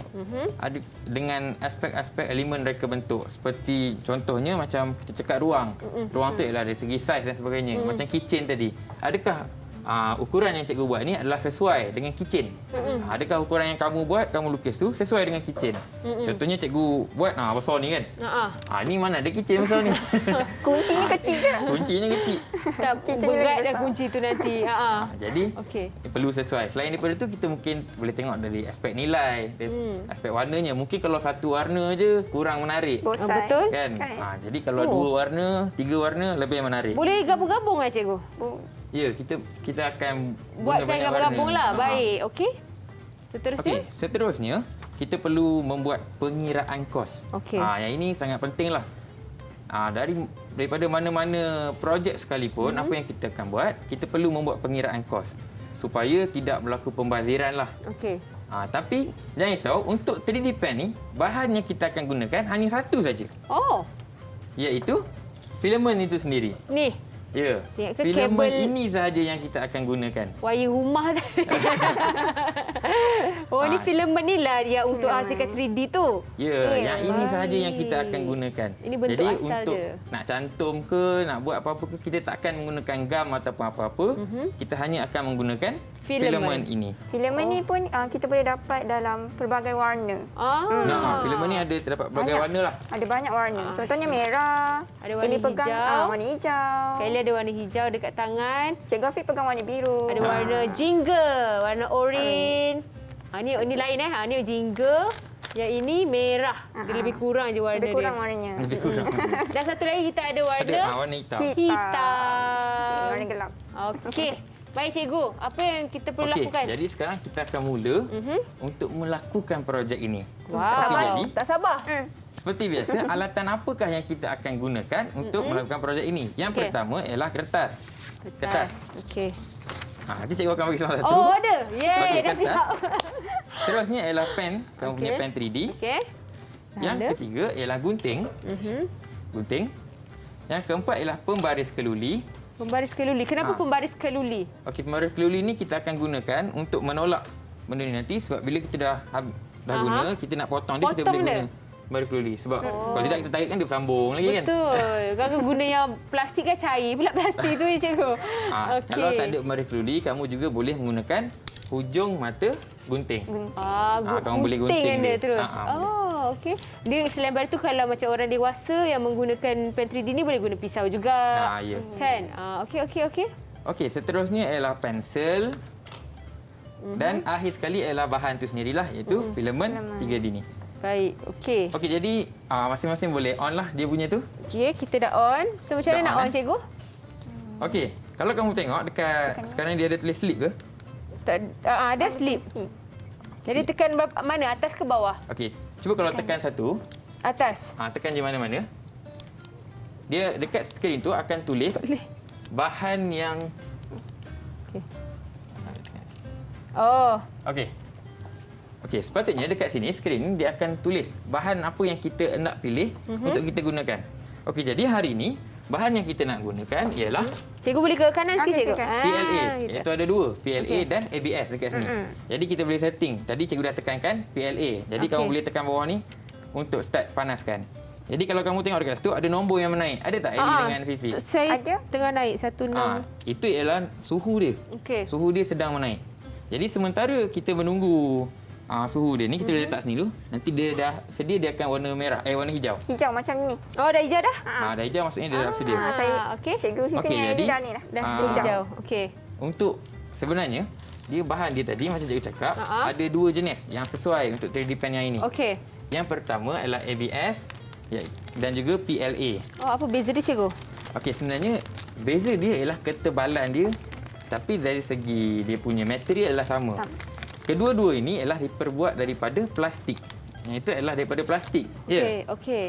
dengan aspek-aspek elemen reka bentuk. Seperti contohnya macam kita cakap ruang. Ruang tu ialah dari segi saiz dan sebagainya. Macam kitchen tadi. Adakah ukuran yang cikgu buat ni adalah sesuai dengan kitchen? Adakah ukuran yang kamu buat, kamu lukis tu sesuai dengan kitchen? Contohnya cikgu buat besar ni kan? Ni mana ada kitchen besar ni? Kuncinya kecil je. Kuncinya kecil. Tak Kita berat ni dah besar. kunci tu nanti. Jadi Okey. perlu sesuai. Selain daripada tu, kita mungkin boleh tengok dari aspek nilai, dari aspek warnanya. Mungkin kalau satu warna je kurang menarik. Bosan. Betul. Kan? Jadi kalau 2 warna, 3 warna lebih menarik. Boleh gabung-gabung Cikgu? Ya, kita akan Buatkan guna banyak gabung-gabung warna. lah. Baik. Okey. Seterusnya? Okey, seterusnya kita perlu membuat pengiraan kos. Okey. Yang ini sangat pentinglah. Daripada mana-mana projek sekalipun, apa yang kita akan buat, kita perlu membuat pengiraan kos supaya tidak berlaku pembaziran lah. Okey. Tapi jangan risau, untuk 3D pen ni, bahan yang kita akan gunakan hanya satu saja, Oh. iaitu filament itu sendiri. Ni. Ya, Ingat ke filament kabel- ini sahaja yang kita akan gunakan. Wayar rumah tadi. Ni filament ni lah dia untuk hasilkan 3D tu. Ya, yang ini sahaja yang kita akan gunakan. Ini bentuk Jadi asal untuk dia. nak cantum ke, nak buat apa-apa ke, kita takkan menggunakan gam ataupun apa-apa. Kita hanya akan menggunakan filament ini. Filament ni pun kita boleh dapat dalam pelbagai warna. Filament ni ada terdapat berbagai Banyak. warna lah. Ada banyak warna. Contohnya merah. Ada warna Eli pegang hijau. warna hijau. Kali ada warna hijau dekat tangan. Cikgu Afiq pegang warna biru. Ada warna jingga, warna oren. Ni lain Ni jingga. Yang ini merah. Dia lebih kurang je warna Lebih kurang dia. warnanya. Lebih kurang. Dan satu lagi kita ada warna Ada warna hitam. hitam. Warna gelap. Okey. Baik cikgu, apa yang kita perlu Okey, lakukan? jadi sekarang kita akan mula untuk melakukan projek ini. Wow, Okey, jadi tak sabar. seperti biasa, alatan apakah yang kita akan gunakan untuk melakukan projek ini? Yang Okey. pertama ialah kertas. Kertas. Okey. Nanti cikgu akan bagi sama satu. Oh, ada. Yeay, Okey, dah kertas. siap. Seterusnya ialah pen. Kamu punya Okey. pen 3D. Okey. Yang Ada. ketiga ialah gunting. Gunting. Yang keempat ialah pembaris keluli. Pembaris keluli. Kenapa pembaris keluli? Okey, pembaris keluli ni kita akan gunakan untuk menolak benda ni nanti sebab bila kita dah guna, kita nak potong dia, kita Potong boleh dia? guna pembaris keluli. Sebab kalau tidak kita tarik kan dia bersambung lagi kan. Betul. Kalau guna yang plastik kan cair pula plastik tu ya cikgu. Kalau tak ada pembaris keluli, kamu juga boleh menggunakan hujung mata gunting. Kamu boleh gunting dia dia. terus. Boleh. Okey. Dia selain daripada tu kalau macam orang dewasa yang menggunakan pen 3D ni boleh guna pisau juga. Ya. Kan? Okey. Okey, seterusnya ialah pensel. Dan akhir sekali ialah bahan tu sendirilah iaitu filament 3D ni. Baik. Okey. Okey, jadi masing-masing boleh on lah dia punya tu. Okey, kita dah on. So macam mana Dah nak on, on cikgu? Okey, kalau kamu tengok dekat sekarang dia ada tulis sleep ke? Ada slip. Jadi tekan mana? Atas ke bawah? Okey, cuba kalau tekan satu, Atas. tekan je mana-mana. Dia dekat skrin tu akan tulis bahan yang Oh. Okey. Okey, sepatutnya dekat sini skrin ni dia akan tulis bahan apa yang kita nak pilih untuk kita gunakan. Okey, jadi hari ini bahan yang kita nak gunakan ialah Cikgu boleh ke kanan sikit cikgu? PLA. gitu. Iaitu ada dua, PLA dan ABS dekat sini. Jadi kita boleh setting. Tadi cikgu dah tekankan PLA. Jadi kamu boleh tekan bawah ni untuk start panaskan. Jadi kalau kamu tengok dekat situ ada nombor yang menaik. Ada tak Ellie dengan Fifi? Saya Ada. tengah naik 16. Itu ialah suhu dia. Okey. Suhu dia sedang menaik. Jadi sementara kita menunggu suhu dia ni, kita boleh letak sini dulu. Nanti dia dah sedia, dia akan warna merah, warna hijau. Hijau macam ni. Oh, dah hijau dah? Dah hijau maksudnya dia dah sedia. Saya okey. Cikgu Fifi Okey, dengan jadi, Ellie dah ni dah. Dah hijau. Okey. Untuk sebenarnya dia bahan dia tadi macam cikgu cakap ada dua jenis yang sesuai untuk 3D pen yang ini. Okey. Yang pertama adalah ABS dan juga PLA. Oh, apa beza dia cikgu? Okey, sebenarnya beza dia ialah ketebalan dia, tapi dari segi dia punya material adalah sama. Kedua-dua ini ialah diperbuat daripada plastik. Yang itu adalah daripada plastik. Okey, okey.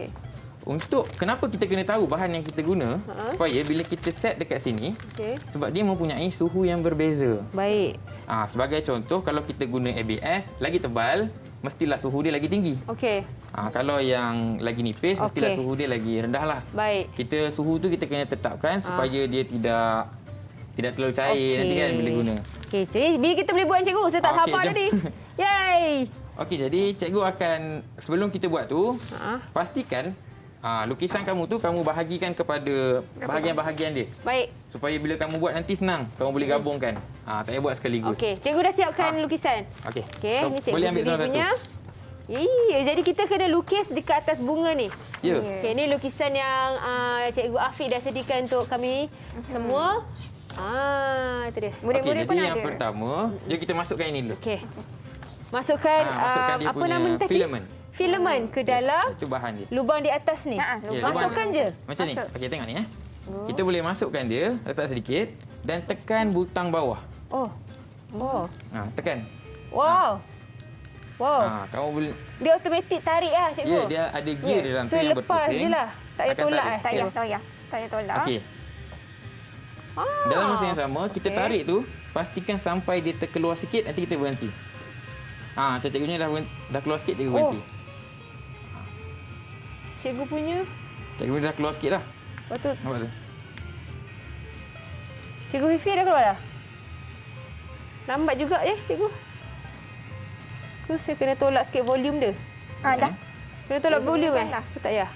Untuk kenapa kita kena tahu bahan yang kita guna supaya bila kita set dekat sini, Okey. sebab dia mempunyai suhu yang berbeza. Baik. Sebagai contoh, kalau kita guna ABS lagi tebal, mestilah suhu dia lagi tinggi. Okey. Kalau yang lagi nipis, mestilah Okey. suhu dia lagi rendah lah. Baik. Suhu tu kita kena tetapkan supaya dia tidak terlalu cair nanti kan bila guna. Okey, cikgu. Bila kita boleh buat cikgu? Saya tak Okey, sabar jom. tadi. Yay! Okey, jadi cikgu akan sebelum kita buat tu, pastikan lukisan kamu tu kamu bahagikan kepada bahagian-bahagian dia. Baik. Supaya bila kamu buat nanti senang, kamu boleh gabungkan. Tak payah buat sekaligus. Okey, cikgu dah siapkan lukisan. Okey. Okey, Kau ni cikgu boleh ambil sendiri salah satu. punya. Jadi kita kena lukis dekat atas bunga ni. Ya. Okey, ni lukisan yang cikgu Afiq dah sediakan untuk kami semua. Itu dia. Okey, Murid-murid pun jadi ada. yang pertama, jom kita masukkan ini dulu. Okey. Masukkan, masukkan dia apa punya nama ni tadi? filament. Filament ke dalam Itu bahan dia. lubang di atas ni. Ya, lubang. Masukkan je. Macam ni. Masuk. Okey, tengok ni. Kita boleh masukkan dia, letak sedikit dan tekan butang bawah. Oh. Tekan. Wow. Wow. Kamu boleh. Dia automatik tarik lah cikgu. Ya, dia ada gear dalam tu yang Lepas berpusing. je lah. Tak payah Akan tolak tarik. Tak payah, cikgu. tak payah tolak. Okey. Dalam masa yang sama, kita tarik tu, pastikan sampai dia terkeluar sikit, nanti kita berhenti. Macam cikgunya dah keluar sikit, cikgu berhenti. Cikgu punya. Cikgu dah keluar sikit dah. Lepas tu, Nampak tu? Cikgu Fifi dah keluar dah? Lambat juga cikgu. Ke saya kena tolak sikit volume dia? Dah. Kena tolak volume Dah. Ke tak payah?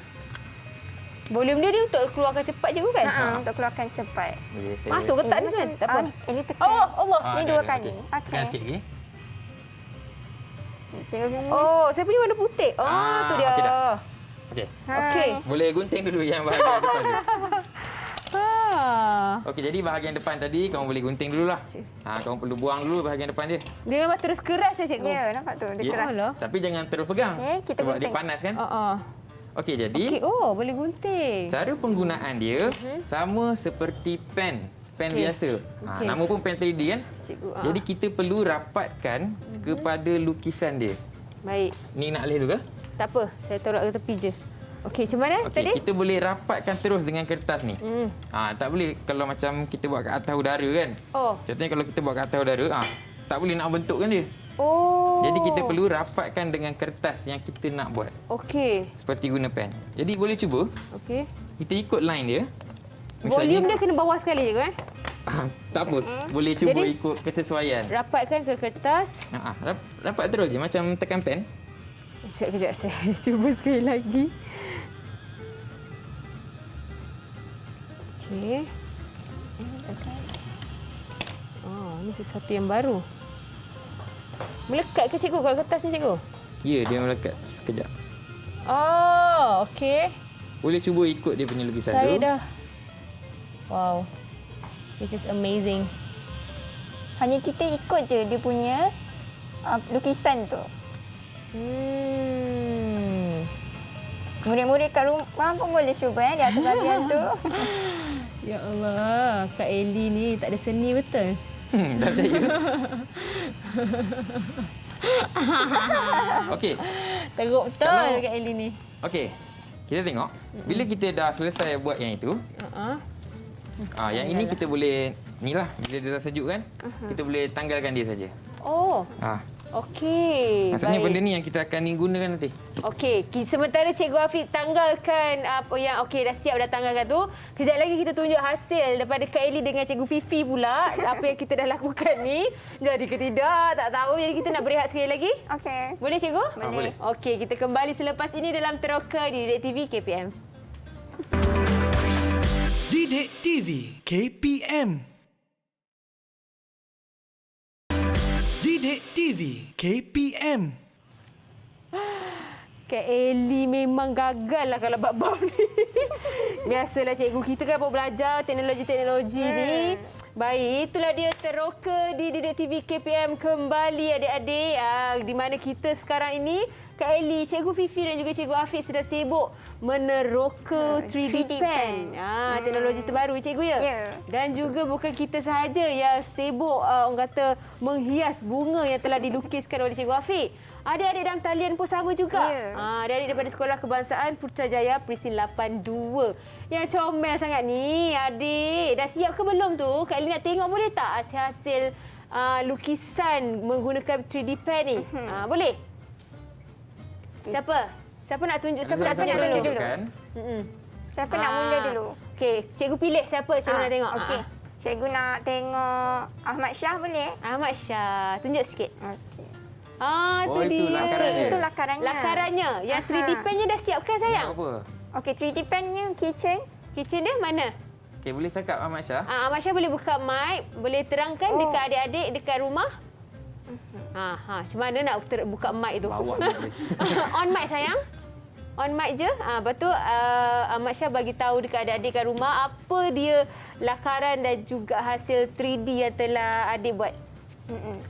Volume dia untuk keluarkan cepat cikgu kan? Untuk keluarkan cepat. Boleh saya... Masuk ke tak ni sebenarnya? Tak apa. Ini tekan. Allah. Ni dah, dua dah. kali. Okey. Tekan sikit lagi. Cikgu Fifi. Oh, saya punya warna putih. Tu dia. okey dah. Okey. Okey. Boleh gunting dulu yang bahagian depan tu. Ah. Okey, jadi bahagian depan tadi kamu boleh gunting dululah. Kamu perlu buang dulu bahagian depan dia. Dia memang terus keras cikgu. Ya, nampak tu. Dia Ya. keras. Alah. Tapi jangan terus pegang. Kita sebab gunting. dia panas kan? Okey, jadi Okey, boleh gunting. cara penggunaan dia sama seperti pen pen Okey. biasa. Okey. Nama pun pen 3D kan? Cikgu. Jadi kita perlu rapatkan kepada lukisan dia. Baik. Ni nak alih dulu ke? Tak apa. Saya taruh ke tepi je. Okey, macam mana Okey, tadi? kita boleh rapatkan terus dengan kertas ni. Tak boleh kalau macam kita buat kat atas udara kan. Oh. Contohnya kalau kita buat kat atas udara, tak boleh nak bentukkan dia. Oh. Jadi kita perlu rapatkan dengan kertas yang kita nak buat. Okey. Seperti guna pen. Jadi boleh cuba, Okey. kita ikut line dia. Volume dia kena bawah sekali je kan? Tak apa, boleh cuba Jadi- ikut kesesuaian. Rapatkan ke kertas. Rapat terus je macam tekan pen. Kejap, saya cuba sekali lagi. Okey. Oh, ini sesuatu yang baru. Melekat ke cikgu kat kertas ni cikgu? Ya, dia melekat sekejap. Oh, okey. Boleh cuba ikut dia punya lukisan Saya tu. dah. Wow. This is amazing. Hanya kita ikut je dia punya lukisan tu. Murid-murid kat rumah pun boleh cuba di atas bahagian tu. Ya Allah, Kak Eli ni tak ada seni betul. Dah percaya. Okey. Teruk betul Kalau- Kak Eli ni. Okey. Kita tengok. Bila kita dah selesai buat yang itu, yang ini kita boleh, ni lah, bila dia dah sejuk kan, kita boleh tanggalkan dia saja. Oh, okey. Maksudnya Baik. benda ni yang kita akan gunakan nanti. Okey, sementara Cikgu Afiq tanggalkan apa yang okey dah siap dah tanggalkan tu, kejap lagi kita tunjuk hasil daripada Kak Eli dengan Cikgu Fifi pula apa yang kita dah lakukan ni. Jadi ke tidak, tak tahu. Jadi kita nak berehat sekali lagi. Okey. Boleh Cikgu? Boleh. Okey, kita kembali selepas ini dalam Teroka di Didik TV KPM. Didik TV KPM. Didik TV KPM. Kak Eli memang gagal lah kalau bab-bab ni. Biasalah cikgu kita kan pun belajar teknologi-teknologi ni. Baik, itulah dia Teroka di Didik TV KPM kembali adik-adik. Di mana kita sekarang ini, Kak Eli, Cikgu Fifi dan juga Cikgu Afiq sedang sibuk meneroka 3D pen. Teknologi terbaru cikgu ya? Ya. Dan juga bukan kita sahaja yang sibuk orang kata menghias bunga yang telah dilukiskan oleh Cikgu Afiq. Adik-adik dalam talian pun sama juga. Ya. Adik-adik daripada Sekolah Kebangsaan Putrajaya Prisin 82. Yang comel sangat ni, adik. Dah siap ke belum tu? Kak Eli nak tengok boleh tak hasil-hasil lukisan menggunakan 3D pen ni? Boleh? Siapa? Siapa nak tunjuk? Siapa nak tunjuk dulu? Kan? Siapa nak mula dulu? Okey, cikgu pilih siapa cikgu nak tengok. Okey. Cikgu nak tengok Ahmad Shah boleh? Ahmad Shah. Tunjuk sikit. Okey. Oh, Tu itu dia. lakarannya. Itu lakarannya. Lakarannya. Yang 3D pen-nya dah siapkan sayang? Apa? Okey, 3D pen-nya kitchen. Kitchen dia mana? Okey, boleh cakap Ahmad Shah? Ahmad Shah boleh buka mic, boleh terangkan dekat adik-adik dekat rumah. Macam mana nak buka mic tu? Bawah ni boleh. On mic sayang. On mic je. Lepas tu Ahmad Shah bagi tahu dekat adik-adik kat rumah apa dia lakaran dan juga hasil 3D yang telah adik buat.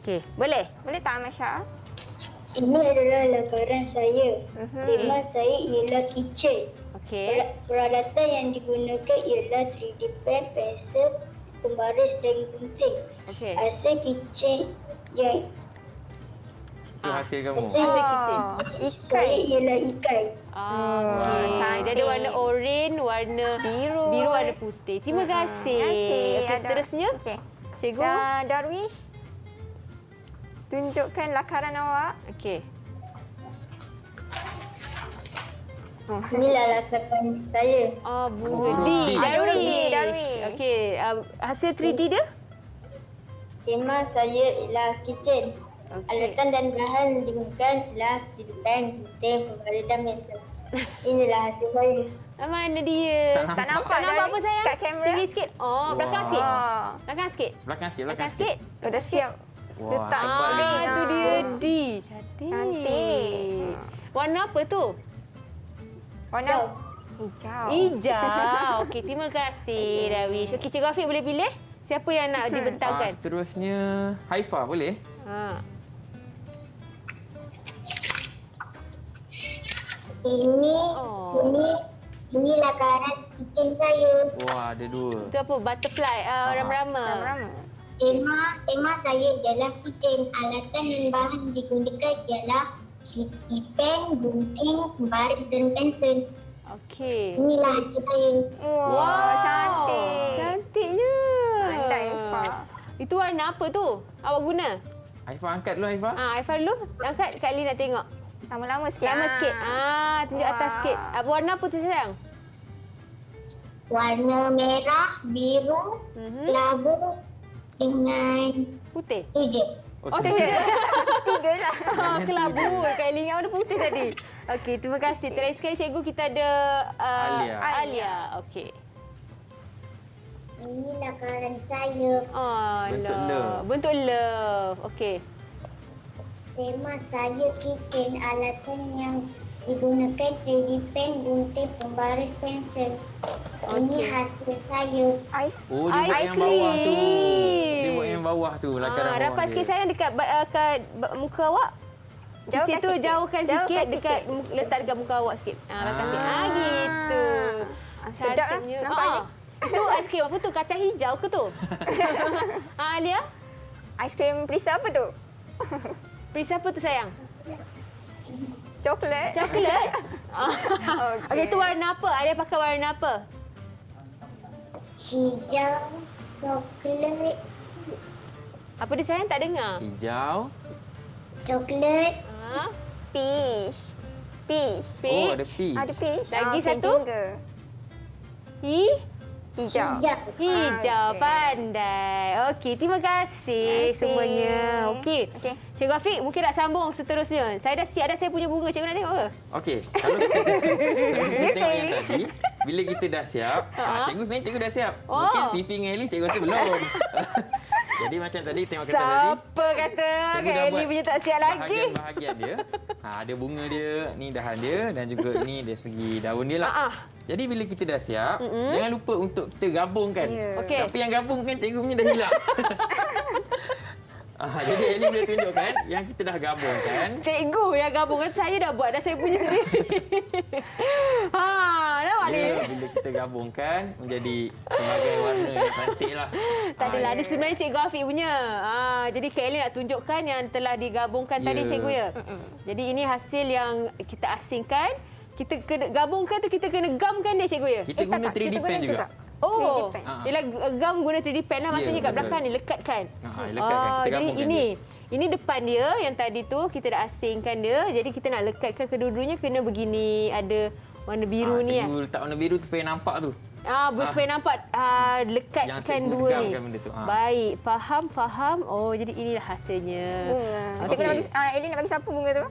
Okey, boleh? Boleh tak Ahmad Shah? Ini adalah lakaran saya. Tema saya ialah kitchen. Okey. Peralatan yang digunakan ialah 3D pen, pensel, pembaris dan gunting. Okey. Hasil kitchen yang Itu hasil kamu. Hasil kitchen. saya ialah ikan. Okey. Dia ada cantik. warna oranye, warna biru, warna putih. Terima kasih. Okey, Ada. seterusnya. Okey. Cikgu. Darwish. Tunjukkan lakaran awak. Okey. Inilah lakaran saya. Bunga D. D. Darwish. Okey. Hasil 3D dia? Tema saya ialah kitchen. Alatan dan bahan digunakan ialah 3D pen, gunting, pembaris dan pensel. Inilah hasil saya. Mana dia? Tak Tak nampak. nampak apa sayang? Kat kamera. Tinggi sikit. Belakang sikit. Oh. Belakang sikit. Belakang sikit, Belakang sikit. Oh, dah siap. Wah, Letak tebal green. lagi. Itu dia D. Cantik. Cantik. Warna apa tu? Warna hijau. Hijau. Okey, terima kasih Darwish. Okey, Cikgu Afiq boleh pilih siapa yang nak dibentangkan? Seterusnya Haifa boleh? Ini inilah keadaan kitchen saya. Wah, ada 2. Itu apa? Butterfly, rama-rama. Lama-lama. Tema saya ialah kitchen. Alatan dan bahan digunakan ialah pen, gunting, baris dan pensel. Okey. Inilah hasil saya. Wah, cantik. Cantiknya. Pandai, Aifah. Itu warna apa tu? Awak guna? Aifah angkat dulu Aifah. Aifah dulu. Angkat Kak Lee nak tengok. Lama-lama sikit. Lama sikit. Tunjuk atas Wah. sikit. Warna apa tu sayang? Warna merah, biru, kelabu dengan Putih. tu je. Oh, tu je. Tiga lah. Kelabu. Kak Lee ingat warna putih tadi. Okey, terima kasih. Terakhir sekali cikgu kita ada Alia. Alia. Okey. Inilah keadaan saya. Bentuk love. Bentuk love. Okey. Tema saya kitchen. Alatan yang digunakan 3D pen, gunting, pembaris, pensel. Ini hasil saya. Ais. Oh, dia buat Ais yang bawah tu. krim. Dia buat yang bawah tu, lakaran bawah Rapat dia. sikit sayang dekat muka awak. Kitchen tu jauhkan sikit dekat letak dekat muka awak sikit. Rapat sikit. Gitu. Sedap lah. Cantiknya. Nampak ni? Tu aiskrim apa tu? Kacang hijau ke tu? Alia? Aiskrim perisa apa tu? Perisa apa tu sayang? Coklat. Coklat? Okey, tu warna apa? Alia pakai warna apa? Hijau, coklat, Apa dia sayang? Tak dengar. Hijau. coklat, Peach. Peach. Oh, ada peach. Ada peach. Lagi pink satu? juga. Hijau. hijau. Hijau. okey. Pandai. Okey, terima kasih Terima kasih. semuanya. Okey. Okey. Cikgu Afiq, mungkin nak sambung seterusnya. Saya dah siap dah saya punya bunga. Cikgu nak tengok ke? Okey, kalau kita tengok yang tadi, bila kita dah siap, cikgu sebenarnya cikgu dah siap. Mungkin Oh. Fifi dengan Ellie cikgu rasa belum. Jadi macam tadi tengok kata tadi, Siapa kata cikgu Kak dah Ellie buat punya tak siap lagi? bahagian-bahagian dia. Ada bunga dia, ni dahan dia dan juga ni dari segi daun dia lah. Jadi bila kita dah siap, jangan lupa untuk kita gabungkan. Ya. Okey. Tapi yang gabungkan cikgu punya dah hilang. Jadi Ellie boleh tunjukkan yang kita dah gabungkan. Cikgu yang gabungan saya dah buat dah saya punya sendiri. Nampak ni? Ya, bila kita gabungkan menjadi pelbagai warna yang cantik lah. Tak adalah. Ada sebenarnya Cikgu Afiq punya. Jadi Kak Ellie nak tunjukkan yang telah digabungkan tadi Ya. Cikgu ya. Jadi ini hasil yang kita asingkan. Kita kena gabungkan tu kita kena gamkan dia Cikgu ya. Kita guna 3D pen juga. Oh, 3D pen. ialah gam guna 3D pen lah maksudnya kat betul. belakang ni lekatkan. Lekatkan. Kita Jadi gabungkan ini depan dia yang tadi tu kita dah asingkan dia. Jadi kita nak lekatkan kedua-duanya kena begini ada warna biru ni. Cikgu letak warna biru tu supaya nampak tu. Supaya nampak Yang lekatkan cikgu dua ni. gamkan benda tu. Baik, faham. Oh, jadi inilah hasilnya. Bunga. Cikgu nak bagi, Ellie nak bagi siapa bunga tu?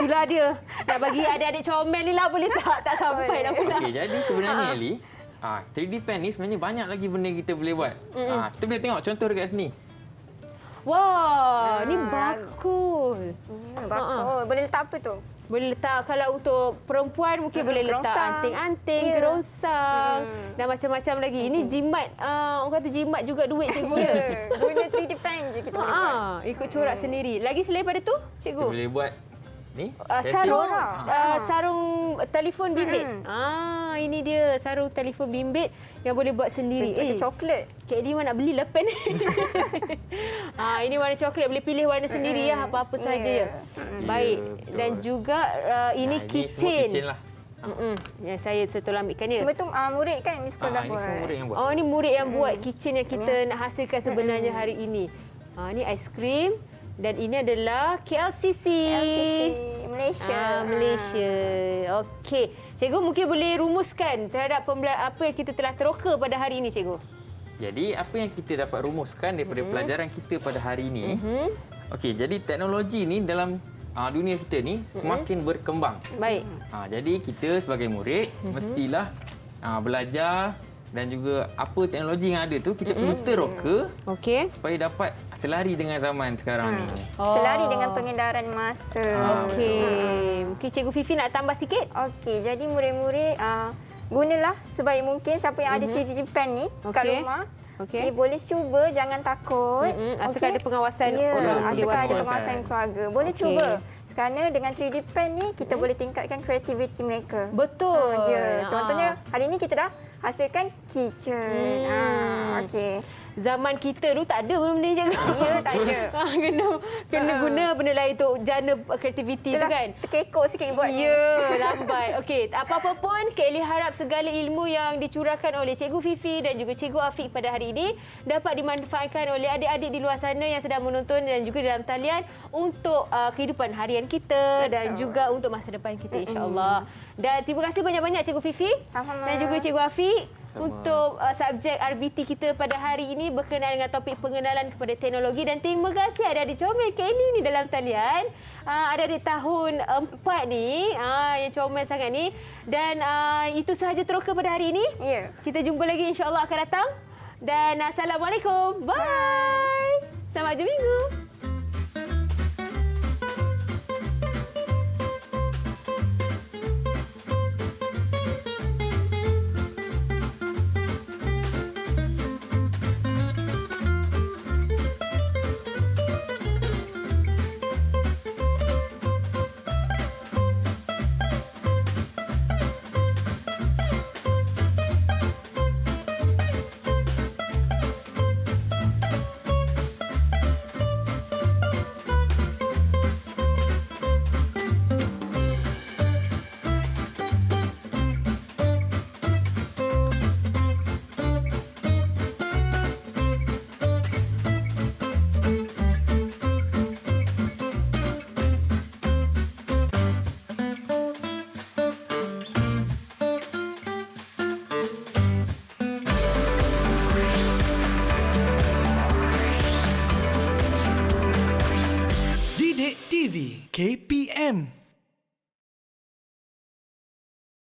Itulah dia. Nak bagi adik-adik comel ni lah boleh tak? Tak sampai lah pula. Okey, jadi sebenarnya Ellie, 3D pen ni sebenarnya banyak lagi benda kita boleh buat. Kita boleh tengok contoh dekat sini. Wah, ni bakul. Ya, bakul. Boleh letak apa tu? Boleh letak kalau untuk perempuan mungkin boleh letak kerongsang. anting-anting, Ya. kerongsang dan macam-macam lagi. Ini jimat, orang kata jimat juga duit cikgu ya. Guna 3D pen je kita boleh buat. Ikut corak sendiri. Lagi selain pada tu, Kita cikgu? boleh buat ni. Sarung Corak. sarung telefon bimbit. Ini dia sarung telefon bimbit yang boleh buat sendiri. Macam coklat. Kak Ellie nak belilah pen ni. Ini warna coklat. Boleh pilih warna sendiri ya. Apa-apa saja ya. Baik. betul. Dan juga ini Ini semua kitchen. kitchen lah. Yang saya setul ambilkan ya. Semua tu murid kan di sekolah Ini buat. semua murid yang buat. Oh, ni murid yang buat kitchen yang kita nak hasilkan sebenarnya hari ini. Ni aiskrim dan ini adalah KLCC. Malaysia. Malaysia. Okey. Cikgu mungkin boleh rumuskan terhadap apa yang kita telah teroka pada hari ini, cikgu. Jadi apa yang kita dapat rumuskan daripada pelajaran kita pada hari ini. Okey, jadi teknologi ni dalam dunia kita ni semakin berkembang. Baik. Jadi kita sebagai murid mestilah belajar dan juga apa teknologi yang ada tu kita perlu teroka Okey. supaya dapat selari dengan zaman sekarang ni. Selari dengan pengedaran masa. Okey. Mungkin Cikgu Fifi nak tambah sikit? Okey, jadi murid-murid gunalah sebaik mungkin siapa yang ada 3D pen ni kat Okey. rumah. Okey. Boleh cuba, jangan takut. Asalkan ada pengawasan orang asalkan dewasa. ada pengawasan keluarga. Boleh Okey. cuba. Kerana dengan 3D pen ni, kita boleh tingkatkan kreativiti mereka. Betul. Contohnya, hari ni kita dah hasilkan kitchen. Okey. Zaman kita dulu tak ada benda-benda ni, Cikgu. Ya, tak ada. kena guna benda lain untuk jana kreativiti tu Itulah, kan. terkekok sikit buat ni. Ya, lambat. Okey, apa-apa pun Kak Elly harap segala ilmu yang dicurahkan oleh Cikgu Fifi dan juga Cikgu Afiq pada hari ini dapat dimanfaatkan oleh adik-adik di luar sana yang sedang menonton dan juga dalam talian untuk kehidupan harian kita dan juga untuk masa depan kita, insya-Allah. Dan terima kasih banyak-banyak Cikgu Fifi Sama-sama. dan juga Cikgu Afiq untuk subjek RBT kita pada hari ini berkenaan dengan topik pengenalan kepada teknologi. Dan terima kasih adik-adik comel Kak Elly ni dalam talian. Adik-adik tahun 4 ni yang comel sangat ni. Dan itu sahaja teroka pada hari ini. Ya. Kita jumpa lagi, insya-Allah akan datang. Dan Assalamualaikum. Bye. Selamat hujung minggu. Didik TV KPM